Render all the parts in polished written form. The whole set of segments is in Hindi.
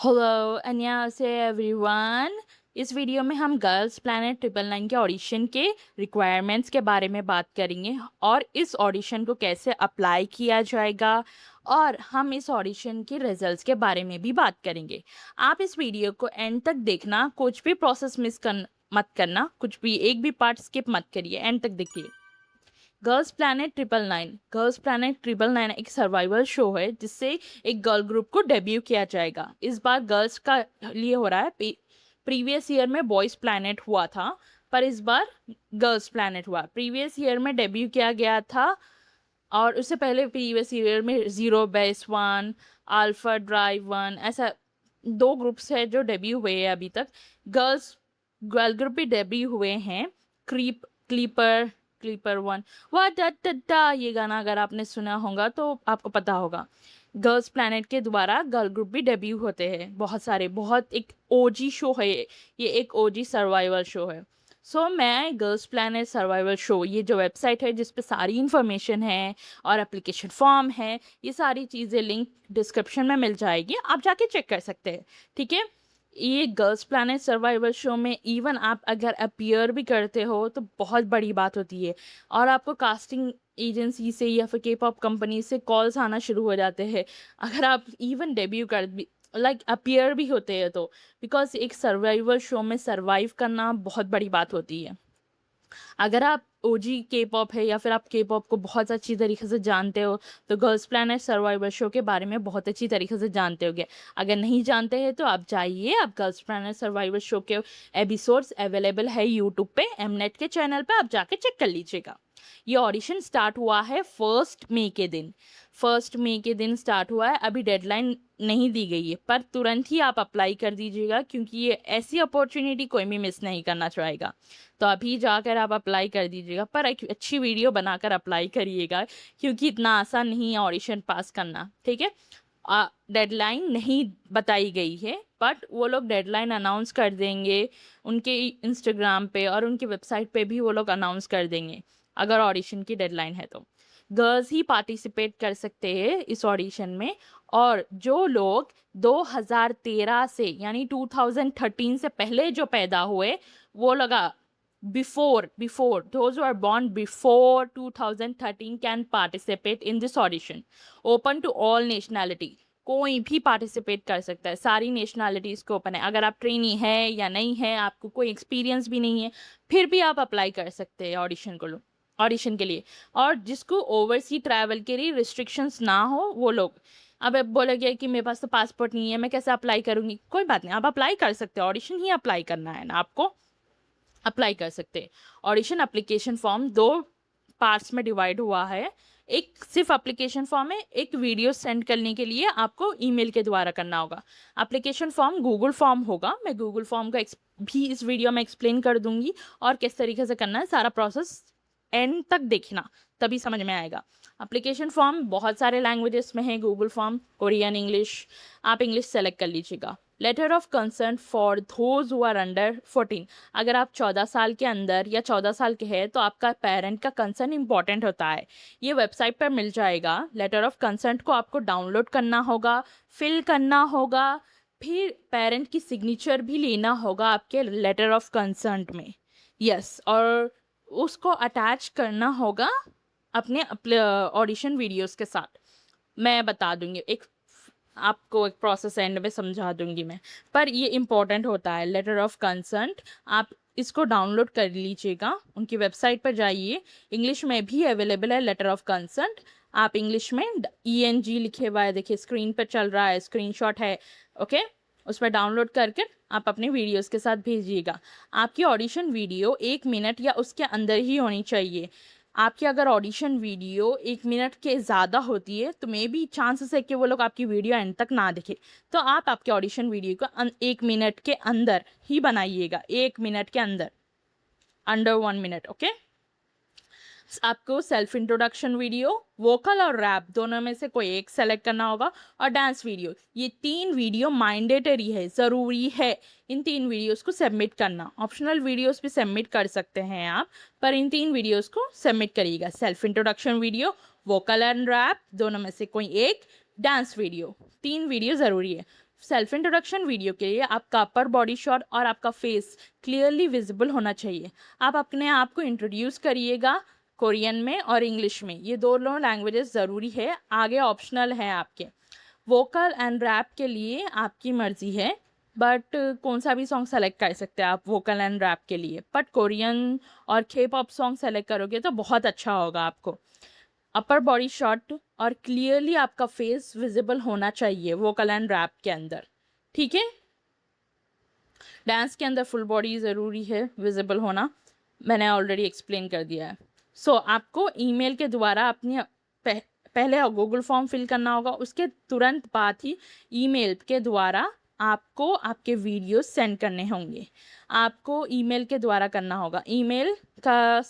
हेलो अन्यसे एवरीवन। इस वीडियो में हम गर्ल्स प्लैनेट 999 के ऑडिशन के रिक्वायरमेंट्स के बारे में बात करेंगे और इस ऑडिशन को कैसे अप्लाई किया जाएगा और हम इस ऑडिशन के रिजल्ट्स के बारे में भी बात करेंगे। आप इस वीडियो को एंड तक देखना, कुछ भी प्रोसेस मत करना, कुछ भी एक भी पार्ट स्किप मत करिए, एंड तक देखिए। गर्ल्स प्लैनेट ट्रिपल नाइन एक सर्वाइवल शो है जिससे एक गर्ल ग्रुप को डेब्यू किया जाएगा। इस बार गर्ल्स का लिए हो रहा है। प्रीवियस ईयर में बॉयज प्लैनेट हुआ था, पर इस बार गर्ल्स प्लैनेट हुआ। प्रीवियस ईयर में डेब्यू किया गया था और उससे पहले प्रीवियस ईयर में zero base one, alpha drive one, ऐसा दो ग्रुप्स है जो डेब्यू हुए हैं अभी तक। गर्ल ग्रुप भी डेब्यू हुए हैं। क्लीपर क्लीपर वन, वाह दा ये गाना अगर आपने सुना होगा तो आपको पता होगा। गर्ल्स प्लैनेट के द्वारा गर्ल ग्रुप भी डेब्यू होते हैं बहुत सारे। बहुत एक ओजी शो है ये एक ओजी सर्वाइवल शो है। मैं गर्ल्स प्लैनेट सर्वाइवल शो, ये जो वेबसाइट है जिस पे सारी इन्फॉर्मेशन है और एप्लीकेशन फॉर्म है, ये सारी चीज़ें लिंक डिस्क्रिप्शन में मिल जाएगी, आप जाके चेक कर सकते हैं। ठीक है। ये गर्ल्स प्लैनेट सर्वाइवल शो में इवन आप अगर अपीयर भी करते हो तो बहुत बड़ी बात होती है और आपको कास्टिंग एजेंसी से या फिर के पॉप कंपनी से कॉल्स आना शुरू हो जाते हैं अगर आप इवन डेब्यू कर लाइक अपीयर भी होते हैं तो। बिकॉज एक सर्वाइवल शो में सर्वाइव करना बहुत बड़ी बात होती है। अगर आप ओजी के पॉप है या फिर आप के पॉप को बहुत अच्छी तरीके से जानते हो तो गर्ल्स प्लैनेट सर्वाइवल शो के बारे में बहुत अच्छी तरीके से जानते होगे। अगर नहीं जानते हैं तो आप जाइए, आप गर्ल्स प्लैनेट सर्वाइवल शो के एपिसोड्स अवेलेबल है यूट्यूब पे, एमनेट के चैनल पे, आप जाके चेक कर लीजिएगा। ये ऑडिशन स्टार्ट हुआ है 1 मई के दिन स्टार्ट हुआ है। अभी डेडलाइन नहीं दी गई है, पर तुरंत ही आप अप्लाई कर दीजिएगा क्योंकि ये ऐसी अपॉर्चुनिटी कोई भी मिस नहीं करना चाहेगा। तो अभी जाकर आप अप्लाई कर दीजिएगा, पर एक अच्छी वीडियो बनाकर अप्लाई करिएगा क्योंकि इतना आसान नहीं है ऑडिशन पास करना। ठीक है। डेडलाइन नहीं बताई गई है, बट वो लोग डेडलाइन अनाउंस कर देंगे उनके इंस्टाग्राम पे और उनकी वेबसाइट पे भी वो लोग अनाउंस कर देंगे अगर ऑडिशन की डेडलाइन है तो। गर्ल्स ही पार्टिसिपेट कर सकते हैं इस ऑडिशन में। और जो लोग 2013 से यानी 2013 से पहले जो पैदा हुए वो लगा before those who are born before 2013 can participate in this audition, open to all nationality। कोई भी पार्टिसिपेट कर सकता है, सारी नेशनैलिटीज़ को ओपन है। अगर आप ट्रेनी है या नहीं है, आपको कोई एक्सपीरियंस भी नहीं है, फिर भी आप अप्लाई कर सकते हैं ऑडिशन के लिए। और जिसको ओवरसी ट्रैवल के लिए रिस्ट्रिक्शंस ना हो वो लोग। अब बोलेगे कि मेरे पास तो पासपोर्ट नहीं है, मैं कैसे अप्लाई करूँगी? कोई बात नहीं, आप अप्लाई कर सकते हैं। ऑडिशन ही अप्लाई करना है ना आपको, अप्लाई कर सकते हैं। ऑडिशन एप्लीकेशन फॉर्म 2 पार्ट्स में डिवाइड हुआ है। एक सिर्फ एप्लीकेशन फॉर्म है, एक वीडियो सेंड करने के लिए आपको ईमेल के द्वारा करना होगा। एप्लीकेशन फॉर्म गूगल फॉर्म होगा, मैं गूगल फॉर्म का भी इस वीडियो में एक्सप्लेन कर दूंगी और किस तरीके से करना है। सारा प्रोसेस एंड तक देखना, तभी समझ में आएगा। एप्लीकेशन फॉर्म बहुत सारे लैंग्वेजेस में है। गूगल फॉर्म कोरियन, इंग्लिश, आप इंग्लिश सेलेक्ट कर लीजिएगा। Letter of concern for those who are under 14। अगर आप 14 साल के अंदर या 14 साल के हैं तो आपका पेरेंट का कंसर्न इंपॉर्टेंट होता है। ये वेबसाइट पर मिल जाएगा। लेटर ऑफ कंसर्ट को आपको डाउनलोड करना होगा, फिल करना होगा, फिर पेरेंट की सिग्नेचर भी लेना होगा आपके लेटर ऑफ कंसर्ट में। यस, और उसको अटैच करना होगा अपने ऑडिशन वीडियोस के साथ। मैं बता दूंगी, आपको एक प्रोसेस एंड में समझा दूंगी मैं, पर ये इम्पोर्टेंट होता है लेटर ऑफ कंसर्ट। आप इसको डाउनलोड कर लीजिएगा, उनकी वेबसाइट पर जाइए। इंग्लिश में भी अवेलेबल है लेटर ऑफ कंसर्ट। आप इंग्लिश में ENG लिखे हुआ है, देखिए स्क्रीन पर चल रहा है, स्क्रीनशॉट है। ओके, उस पर डाउनलोड करके आप अपने वीडियोस के साथ भेजिएगा। आपकी ऑडिशन वीडियो 1 मिनट या उसके अंदर ही होनी चाहिए। आपकी अगर ऑडिशन वीडियो 1 मिनट के ज़्यादा होती है तो मे बी चांसेस है कि वो लोग आपकी वीडियो एंड तक ना देखे। तो आप आपके ऑडिशन वीडियो को 1 मिनट के अंदर ही बनाइएगा, 1 मिनट के अंदर, अंडर 1 मिनट। ओके। आपको सेल्फ इंट्रोडक्शन वीडियो, वोकल और रैप दोनों में से कोई एक सेलेक्ट करना होगा, और डांस वीडियो। ये 3 वीडियो मैंडेटरी है, ज़रूरी है इन 3 वीडियोस को सबमिट करना। ऑप्शनल वीडियोस भी सबमिट कर सकते हैं आप, पर इन 3 वीडियोस को सबमिट करिएगा। Self introduction video, vocal and rap दोनों में से कोई एक, डांस वीडियो, 3 वीडियो ज़रूरी है। सेल्फ इंट्रोडक्शन वीडियो के लिए आपका अपर बॉडी शॉट और आपका फेस क्लियरली विजिबल होना चाहिए। आप अपने आप को इंट्रोड्यूस करिएगा कोरियन में और इंग्लिश में, ये दोनों लैंग्वेजेस ज़रूरी है, आगे ऑप्शनल है आपके। वोकल एंड रैप के लिए आपकी मर्ज़ी है, बट कौन सा भी सॉन्ग सेलेक्ट कर सकते हैं आप वोकल एंड रैप के लिए, बट कोरियन और के पॉप सॉन्ग सेलेक्ट करोगे तो बहुत अच्छा होगा आपको। अपर बॉडी शॉट और क्लियरली आपका फेस विजिबल होना चाहिए वोकल एंड रैप के अंदर, ठीक है। डांस के अंदर फुल बॉडी ज़रूरी है विजिबल होना, मैंने ऑलरेडी एक्सप्लेन कर दिया है। सो आपको ईमेल के द्वारा अपनी पहले गूगल फॉर्म फिल करना होगा, उसके तुरंत बाद ही ईमेल के द्वारा आपको आपके वीडियोस सेंड करने होंगे। आपको ईमेल के द्वारा करना होगा। ईमेल का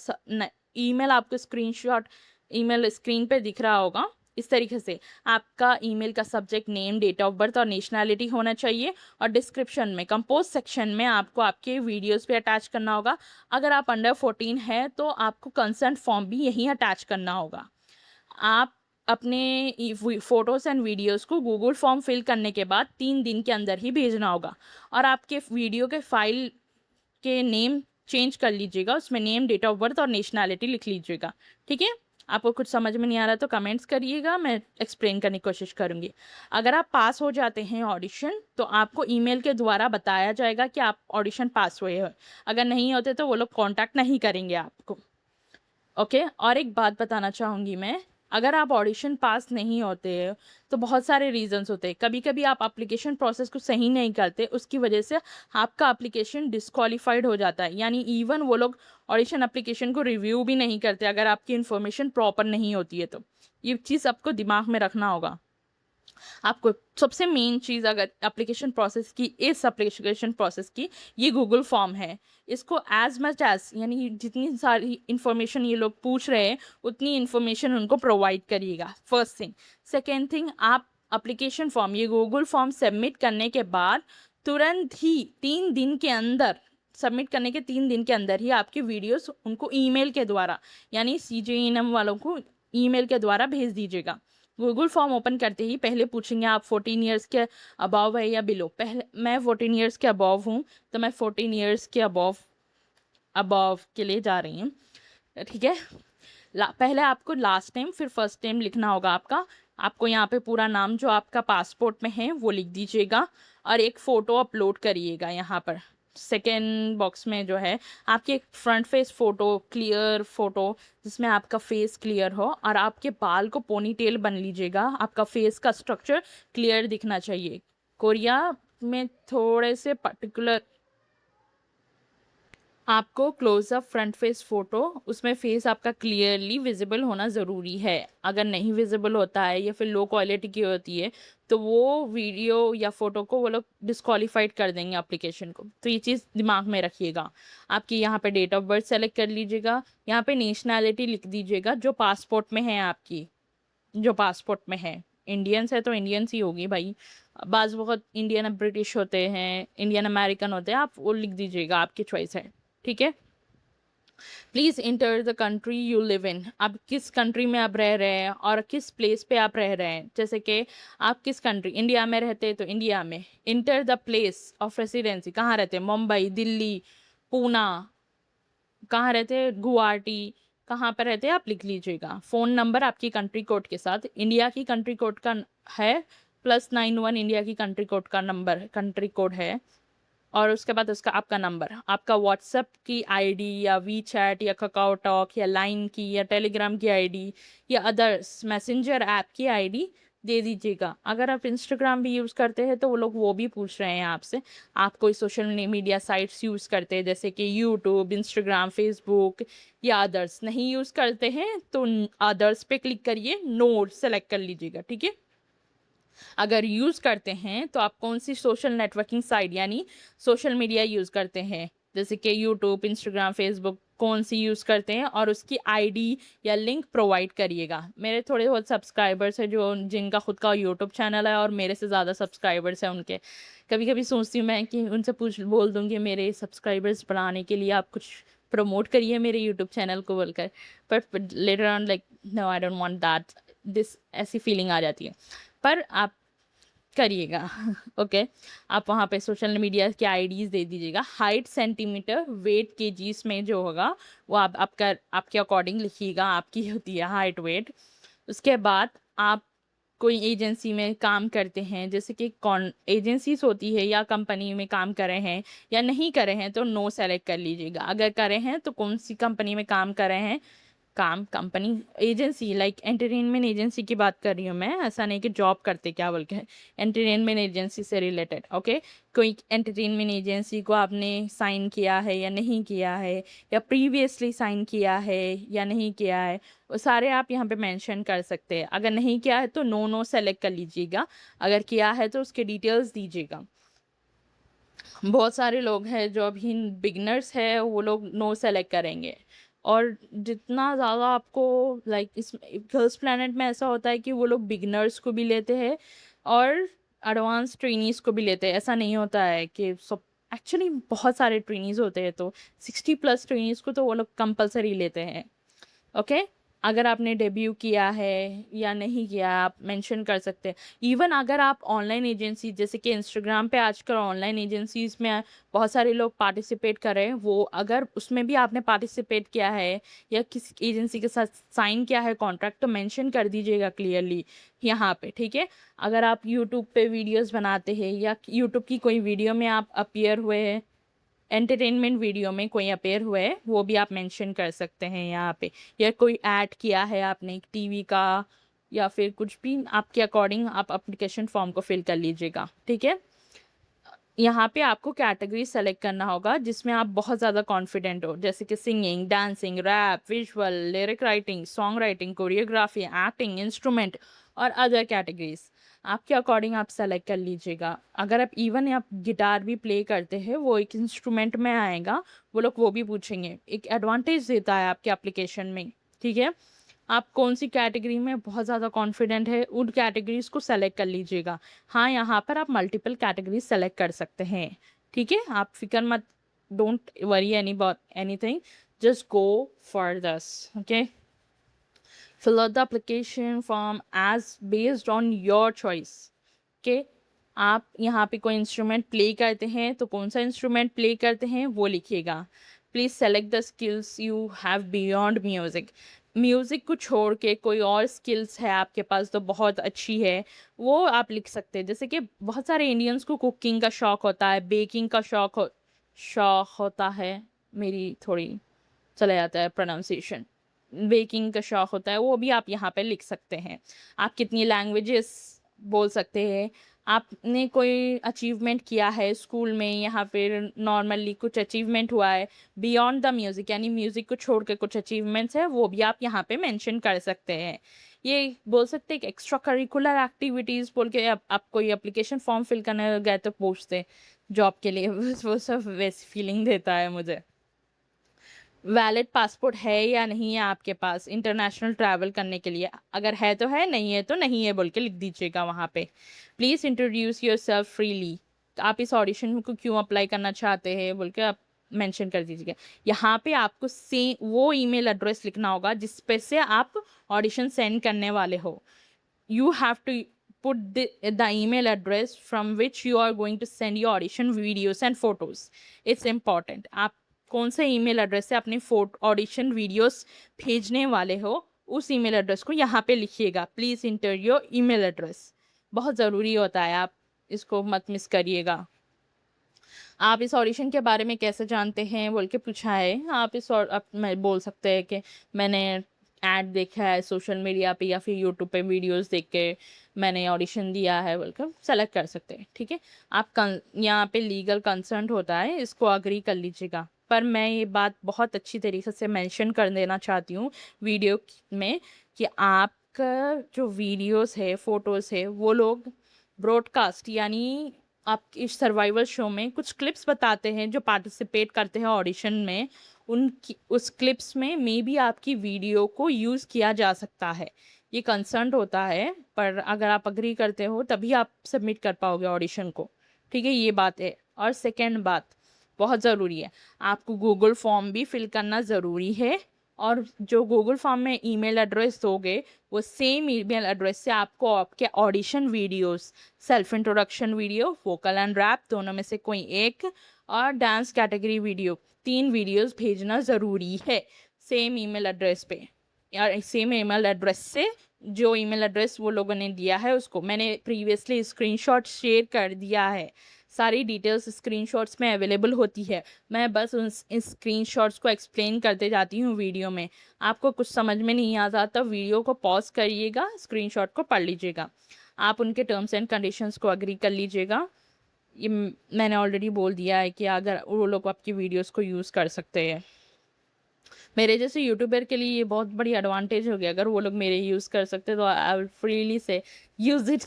ईमेल आपको स्क्रीनशॉट ईमेल स्क्रीन पे दिख रहा होगा इस तरीके से। आपका ईमेल का subject name, date of birth और नेशनैलिटी होना चाहिए, और डिस्क्रिप्शन में कंपोज सेक्शन में आपको आपके वीडियोस पे अटैच करना होगा। अगर आप अंडर 14 है तो आपको कंसेंट फॉर्म भी यहीं अटैच करना होगा। आप अपने फ़ोटोज़ एंड वीडियोज़ को गूगल फॉर्म फिल करने के बाद 3 दिन के अंदर ही भेजना होगा, और आपके वीडियो के फाइल के नेम चेंज कर लीजिएगा, उसमें नेम, डेट ऑफ बर्थ और नेशनैलिटी लिख लीजिएगा, ठीक है। आपको कुछ समझ में नहीं आ रहा तो कमेंट्स करिएगा, मैं एक्सप्लेन करने की कोशिश करूँगी। अगर आप पास हो जाते हैं ऑडिशन तो आपको ईमेल के द्वारा बताया जाएगा कि आप ऑडिशन पास हुए हो। अगर नहीं होते तो वो लोग कॉन्टैक्ट नहीं करेंगे आपको, ओके। और एक बात बताना चाहूँगी मैं, अगर आप ऑडिशन पास नहीं होते हैं तो बहुत सारे रीजंस होते हैं। कभी कभी आप एप्लीकेशन प्रोसेस को सही नहीं करते, उसकी वजह से आपका एप्लीकेशन डिस्क्वालीफाइड हो जाता है, यानी इवन वो लोग ऑडिशन एप्लीकेशन को रिव्यू भी नहीं करते अगर आपकी इन्फॉर्मेशन प्रॉपर नहीं होती है। तो ये चीज़ आपको दिमाग में रखना होगा। आपको सबसे मेन चीज़ अगर एप्लीकेशन प्रोसेस की, इस एप्लीकेशन प्रोसेस की, ये गूगल फॉर्म है। इसको एज मच एज यानी जितनी सारी इन्फॉर्मेशन ये लोग पूछ रहे हैं उतनी इन्फॉर्मेशन उनको प्रोवाइड करिएगा, फर्स्ट थिंग। सेकेंड थिंग, आप एप्लीकेशन फॉर्म, ये गूगल फॉर्म सबमिट करने के बाद तुरंत ही 3 दिन के अंदर, सबमिट करने के 3 दिन के अंदर ही आपके वीडियोस उनको ईमेल के द्वारा, यानी CJNM वालों को ईमेल के द्वारा भेज दीजिएगा। गूगल फॉर्म ओपन करते ही पहले पूछेंगे आप 14 ईयर्स के अबव है या बिलो। पहले मैं 14 ईयर्स के अबव हूँ तो मैं 14 ईयर्स के अबव के लिए जा रही हूँ, ठीक है। पहले आपको लास्ट नेम फिर फर्स्ट नेम लिखना होगा आपका। आपको यहाँ पे पूरा नाम जो आपका पासपोर्ट में है वो लिख दीजिएगा, और एक फ़ोटो अपलोड करिएगा यहाँ पर सेकेंड बॉक्स में जो है आपकी एक front face photo, clear photo जिसमें आपका फेस क्लियर हो, और आपके बाल को पोनी टेल बन लीजिएगा। आपका फेस का स्ट्रक्चर क्लियर दिखना चाहिए। कोरिया में थोड़े से पर्टिकुलर आपको क्लोजअप फ्रंट फेस फ़ोटो, उसमें फेस आपका क्लियरली विजिबल होना ज़रूरी है। अगर नहीं विजिबल होता है या फिर लो क्वालिटी की होती है तो वो वीडियो या फ़ोटो को वो लोग डिस्क्वालीफाइड कर देंगे एप्लीकेशन को। तो ये चीज़ दिमाग में रखिएगा। आपकी यहाँ पे डेट ऑफ बर्थ सेलेक्ट कर लीजिएगा, यहाँ पे नेशनैलिटी लिख दीजिएगा जो पासपोर्ट में है आपकी, जो पासपोर्ट में है। इंडियंस है तो इंडियंस ही होगी भाई, बाज़ बहुत इंडियन ब्रिटिश होते हैं, इंडियन अमेरिकन होते हैं, आप वो लिख दीजिएगा, आपकी चॉइस है, ठीक है। Please enter the country you live in. आप किस कंट्री में आप रह रहे हैं और किस प्लेस पे आप रह रहे हैं। जैसे कि आप किस कंट्री, इंडिया में रहते हैं तो इंडिया में enter the place of residency, कहाँ रहते हैं, मुंबई, दिल्ली, पूना, कहाँ रहते हैं, गुवाहाटी, कहाँ पर रहते हैं आप लिख लीजिएगा। फ़ोन नंबर आपकी कंट्री कोड के साथ, इंडिया की कंट्री कोड का है +91, इंडिया की कंट्री कोड का नंबर, कंट्री कोड है, और उसके बाद उसका आपका नंबर, आपका व्हाट्सएप की आईडी या वीचैट या काकाओ टॉक या लाइन की या टेलीग्राम की आईडी या अदर्स मैसेंजर ऐप की आईडी दे दीजिएगा। अगर आप इंस्टाग्राम भी यूज़ करते हैं तो वो लोग वो भी पूछ रहे हैं आपसे। आप कोई सोशल मीडिया साइट्स यूज़ करते हैं जैसे कि यूट्यूब, इंस्टाग्राम, फेसबुक या अदर्स नहीं यूज़ करते हैं तो अदर्स पे क्लिक करिए, नो सेलेक्ट कर लीजिएगा, ठीक है। अगर यूज़ करते हैं तो आप कौन सी सोशल नेटवर्किंग साइट यानी सोशल मीडिया यूज़ करते हैं, जैसे कि यूट्यूब, इंस्टाग्राम, फेसबुक, कौन सी यूज़ करते हैं और उसकी आईडी या लिंक प्रोवाइड करिएगा। मेरे थोड़े बहुत सब्सक्राइबर्स हैं जो जिनका खुद का यूट्यूब चैनल है और मेरे से ज़्यादा सब्सक्राइबर्स हैं उनके। कभी कभी सोचती हूँ मैं कि उनसे बोल दूँगी मेरे सब्सक्राइबर्स बढ़ाने के लिए आप कुछ प्रमोट करिए मेरे यूट्यूब चैनल को बोलकर, but later on like no I don't want that, this ऐसी फीलिंग आ जाती है। पर आप करिएगा। ओके, आप वहाँ पे सोशल मीडिया के आईडीज़ दे दीजिएगा। हाइट सेंटीमीटर, वेट केजीज़ में जो होगा वो आप आपका आपके अकॉर्डिंग लिखिएगा, आपकी होती है हाइट, वेट। उसके बाद आप कोई एजेंसी में काम करते हैं, जैसे कि कौन एजेंसीज़ होती है या कंपनी में काम कर रहे हैं या नहीं कर रहे हैं, तो नो सेलेक्ट कर लीजिएगा। अगर कर रहे हैं तो कौन-सी कंपनी में काम कर रहे हैं, काम company agency like entertainment agency की बात कर रही हूँ मैं, ऐसा नहीं कि जॉब करते क्या बोल के, एंटरटेनमेंट एजेंसी से रिलेटेड। ओके, कोई एंटरटेनमेंट एजेंसी को आपने साइन किया है या नहीं किया है, या प्रीवियसली साइन किया है या नहीं किया है, वो सारे आप यहाँ पे मेंशन कर सकते हैं। अगर नहीं किया है तो नो नो सेलेक्ट कर लीजिएगा, अगर किया है तो उसके डिटेल्स दीजिएगा। बहुत सारे लोग हैं जो अभी बिगनर्स है, वो लोग नो सेलेक्ट करेंगे। और जितना ज़्यादा आपको लाइक इस गर्ल्स प्लैनेट में ऐसा होता है कि वो लोग बिगनर्स को भी लेते हैं और एडवांस ट्रेनीज़ को भी लेते हैं। ऐसा नहीं होता है कि सब, एक्चुअली बहुत सारे ट्रेनीज़ होते हैं, तो 60 प्लस ट्रेनीज़ को तो वो लोग कंपलसरी लेते हैं। ओके, अगर आपने डेब्यू किया है या नहीं किया, आप मेंशन कर सकते हैं। इवन अगर आप ऑनलाइन एजेंसी, जैसे कि इंस्टाग्राम पे आजकल ऑनलाइन एजेंसीज में बहुत सारे लोग पार्टिसिपेट कर रहे हैं, वो अगर उसमें भी आपने पार्टिसिपेट किया है या किसी एजेंसी के साथ साइन किया है कॉन्ट्रैक्ट, तो मेंशन कर दीजिएगा क्लियरली यहाँ पे, ठीक है। अगर आप यूट्यूब पे वीडियोस बनाते हैं या यूट्यूब की कोई वीडियो में आप अपीयर हुए हैं, एंटरटेनमेंट वीडियो में कोई अपेयर हुए है, वो भी आप मेंशन कर सकते हैं यहाँ पे। या कोई ऐड किया है आपने टीवी का या फिर कुछ भी, आपके अकॉर्डिंग आप एप्लीकेशन फॉर्म को फिल कर लीजिएगा, ठीक है। यहाँ पे आपको कैटेगरी सेलेक्ट करना होगा जिसमें आप बहुत ज़्यादा कॉन्फिडेंट हो, जैसे कि singing, dancing, rap, visual, lyric writing, song writing, choreography, acting, instrument और अदर कैटेगरीज। आपके अकॉर्डिंग आप सेलेक्ट कर लीजिएगा। अगर आप इवन आप गिटार भी प्ले करते हैं, वो एक इंस्ट्रूमेंट में आएगा, वो लोग वो भी पूछेंगे, एक एडवांटेज देता है आपके एप्लीकेशन में, ठीक है। आप कौन सी कैटेगरी में बहुत ज़्यादा कॉन्फिडेंट है, उन कैटेगरीज को सेलेक्ट कर लीजिएगा। हाँ, यहाँ पर आप मल्टीपल कैटेगरीज सेलेक्ट कर सकते हैं, ठीक है। आप फिक्र मत, don't worry any about anything, just go for this, okay. fill out the application form as based on your choice, okay. आप यहाँ पे कोई इंस्ट्रूमेंट प्ले करते हैं तो कौन सा इंस्ट्रूमेंट प्ले करते हैं वो लिखिएगा। Please select the skills you have beyond music. Music को छोड़ के कोई और स्किल्स है आपके पास तो बहुत अच्छी है, वो आप लिख सकते हैं। जैसे कि बहुत सारे इंडियंस को कुकिंग का शौक होता है, बेकिंग का शौक होता है, मेरी थोड़ी चला जाता है प्रोनाउंसिएशन, बेकिंग का शौक होता है, वो भी आप यहाँ पे लिख सकते हैं। आप कितनी लैंग्वेजेस बोल सकते हैं, आपने कोई अचीवमेंट किया है स्कूल में या फिर नॉर्मली कुछ अचीवमेंट हुआ है बियॉन्ड द म्यूज़िक, यानी म्यूज़िक को छोड़ के कुछ अचीवमेंट्स है, वो भी आप यहाँ पे मेंशन कर सकते हैं। ये बोल सकते हैं कि एक्स्ट्रा करिकुलर एक्टिविटीज़ बोल के आप कोई एप्लीकेशन फॉर्म फिल करने गए तो पूछते जॉब के लिए, वो सब वैसी फीलिंग देता है मुझे। वैलिड पासपोर्ट है या नहीं है आपके पास इंटरनेशनल ट्रैवल करने के लिए, अगर है तो है, नहीं है तो नहीं है बोल के लिख दीजिएगा वहाँ पे। Please introduce your self freely, आप इस ऑडिशन को क्यों अप्लाई करना चाहते हैं बोल के आप मेंशन कर दीजिएगा। यहाँ पे आपको वो ईमेल एड्रेस लिखना होगा जिस पे से आप ऑडिशन सेंड करने वाले हो। You have to put the email address from which you are going to send your audition videos and photos. It's important. आप कौन से ईमेल एड्रेस से अपने ऑडिशन वीडियोस भेजने वाले हो, उस ईमेल एड्रेस को यहाँ पे लिखिएगा। Please inter your email address, बहुत ज़रूरी होता है, आप इसको मत मिस करिएगा। आप इस ऑडिशन के बारे में कैसे जानते हैं बोल के पूछा है, आप आप मैं बोल सकते हैं कि मैंने ऐड देखा है सोशल मीडिया पे या फिर यूट्यूब पे वीडियोस देख के मैंने ऑडिशन दिया है बोलकर सेलेक्ट कर सकते हैं, ठीक है। आप यहाँ पे लीगल कंसर्न होता है, इसको अग्री कर लीजिएगा। पर मैं ये बात बहुत अच्छी तरीके से मेंशन कर देना चाहती हूँ वीडियो में कि आपका जो वीडियोस है, फोटोज़ है, वो लोग ब्रॉडकास्ट यानी आप इस सर्वाइवल शो में कुछ क्लिप्स बताते हैं जो पार्टिसिपेट करते हैं ऑडिशन में, उनकी उस क्लिप्स में मे बी आपकी वीडियो को यूज़ किया जा सकता है। ये कंसर्न होता है, पर अगर आप अग्री करते हो तभी आप सबमिट कर पाओगे ऑडिशन को, ठीक है, ये बात है। और सेकेंड बात बहुत ज़रूरी है, आपको गूगल फॉर्म भी फिल करना ज़रूरी है और जो गूगल फॉर्म में ईमेल एड्रेस दोगे वो सेम ईमेल एड्रेस से आपको आपके audition videos, self introduction video, vocal and rap दोनों में से कोई एक, और डांस कैटेगरी वीडियो, 3 वीडियोस भेजना ज़रूरी है सेम ईमेल एड्रेस पे, या सेम ईमेल एड्रेस से। जो ईमेल एड्रेस वो लोगों ने दिया है उसको मैंने प्रीवियसली स्क्रीनशॉट शेयर कर दिया है, सारी डिटेल्स स्क्रीनशॉट्स में अवेलेबल होती है। मैं बस उन स्क्रीनशॉट्स को एक्सप्लेन करते जाती हूँ वीडियो में। आपको कुछ समझ में नहीं आता तो वीडियो को पॉज करिएगा, स्क्रीनशॉट को पढ़ लीजिएगा, आप उनके टर्म्स एंड कंडीशंस को अग्री कर लीजिएगा। ये मैंने ऑलरेडी बोल दिया है कि अगर वो लोग आपकी वीडियोस को यूज़ कर सकते हैं। मेरे जैसे यूट्यूबर के लिए ये बहुत बड़ी एडवांटेज हो गया, अगर वो लोग मेरे यूज़ कर सकते तो आई विल फ्रीली से यूज़ इट।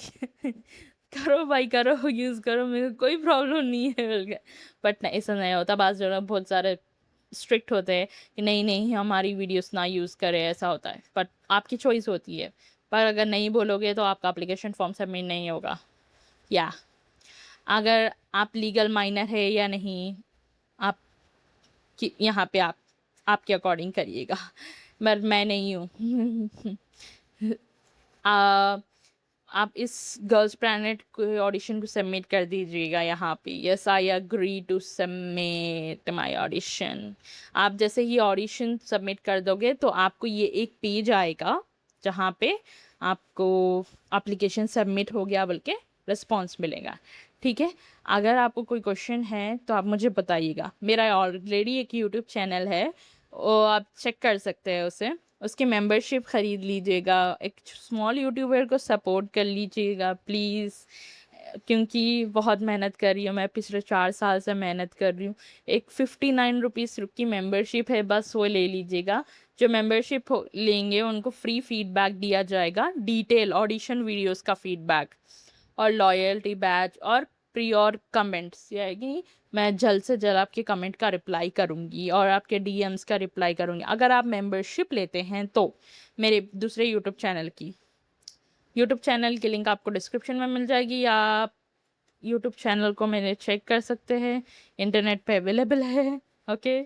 करो भाई करो, यूज़ करो, मेरे को कोई प्रॉब्लम नहीं है बोल के। बट नहीं, ऐसा नहीं होता, बाज़ जगह बहुत सारे स्ट्रिक्ट होते हैं कि नहीं नहीं हमारी वीडियोस ना यूज़ करें, ऐसा होता है। बट आपकी चॉइस होती है, पर अगर नहीं बोलोगे तो आपका एप्लीकेशन फॉर्म सबमिट नहीं होगा। या अगर आप लीगल माइनर है या नहीं, आप यहाँ पे आप आपके अकॉर्डिंग करिएगा, पर मैं नहीं हूँ। आ, आप इस गर्ल्स प्लैनेट को ऑडिशन को सबमिट कर दीजिएगा यहाँ पे, yes I agree to submit my audition. आप जैसे ही ऑडिशन सबमिट कर दोगे तो आपको ये एक पेज आएगा जहाँ पे आपको एप्लीकेशन सबमिट हो गया बोल के रिस्पॉन्स मिलेगा। ठीक है, अगर आपको कोई क्वेश्चन है तो आप मुझे बताइएगा। मेरा ऑलरेडी एक यूट्यूब चैनल है, वो आप चेक कर सकते हैं उसे, उसकी मेंबरशिप ख़रीद लीजिएगा, एक स्मॉल यूट्यूबर को सपोर्ट कर लीजिएगा प्लीज़, क्योंकि बहुत मेहनत कर रही हूँ मैं, पिछले 4 साल से मेहनत कर रही हूँ। एक 59 रुपीज़ की मेंबरशिप है, बस वो ले लीजिएगा। जो मेंबरशिप लेंगे उनको फ्री फीडबैक दिया जाएगा, डिटेल ऑडिशन वीडियोस का फीडबैक और लॉयल्टी बैच और प्रियोर कमेंट्स, यानी मैं जल्द से जल्द आपके कमेंट का रिप्लाई करूँगी और आपके डीएम्स का रिप्लाई करूँगी अगर आप मेंबरशिप लेते हैं तो। मेरे दूसरे यूट्यूब चैनल की लिंक आपको डिस्क्रिप्शन में मिल जाएगी, या आप यूट्यूब चैनल को मेरे चेक कर सकते हैं, इंटरनेट पे अवेलेबल है। ओके,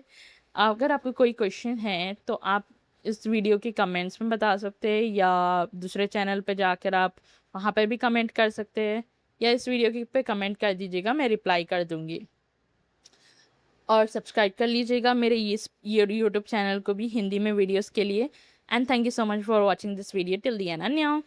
अगर आपको कोई क्वेश्चन है तो आप इस वीडियो के कमेंट्स में बता सकते हैं, या दूसरे चैनल पे जाकर आप वहाँ पर भी कमेंट कर सकते हैं, या इस वीडियो के पे कमेंट कर दीजिएगा, मैं रिप्लाई कर दूँगी। और सब्सक्राइब कर लीजिएगा मेरे ये यूट्यूब चैनल को भी हिंदी में वीडियोस के लिए। And thank you so much for watching this video till the end. अन्य